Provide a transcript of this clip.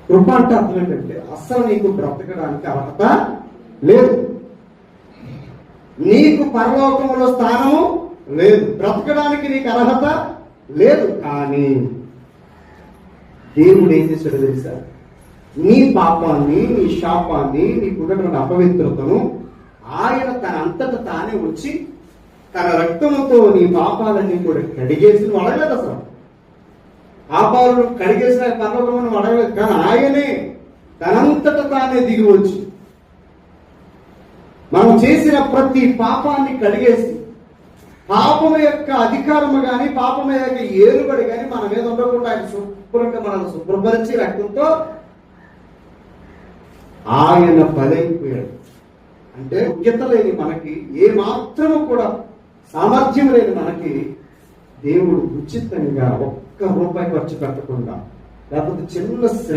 కృప అంటే అర్థం ఏంటంటే అస్సలు నీకు బ్రతకడానికి అర్హత లేదు, నీకు పరలోకంలో స్థానము లేదు, బ్రతకడానికి నీకు అర్హత లేదు. కానీ దేవుడు ఏం చేశాడో తెలుసా? నీ పాపాన్ని, నీ శాపాన్ని, నీకున్నటువంటి అపవిత్రతను ఆయన తన అంతట తానే వచ్చి తన రక్తముతో నీ పాపాలన్నీ కూడా కడిగేసి అడగలేదు. అసలు పాపాలను కడిగేసిన పర్వతమును అడగలేదు, కానీ ఆయనే తనంతట తానే దిగి వచ్చి మనం చేసిన ప్రతి పాపాన్ని కడిగేసి పాపం యొక్క అధికారము కానీ పాపం యొక్క ఏలుబడి కానీ మన మీద ఉండకుండా ఆయన శుభ్రంగా మనల్ని శుభ్రపరిచి రక్తంతో ఆయన బలైపోయాడు. అంటే యోగ్యత లేని మనకి, ఏ మాత్రము కూడా సామర్థ్యం లేని మనకి దేవుడు ఉచితంగా ఒక్క రూపాయి ఖర్చు పెట్టకుండా, లేకపోతే చిన్న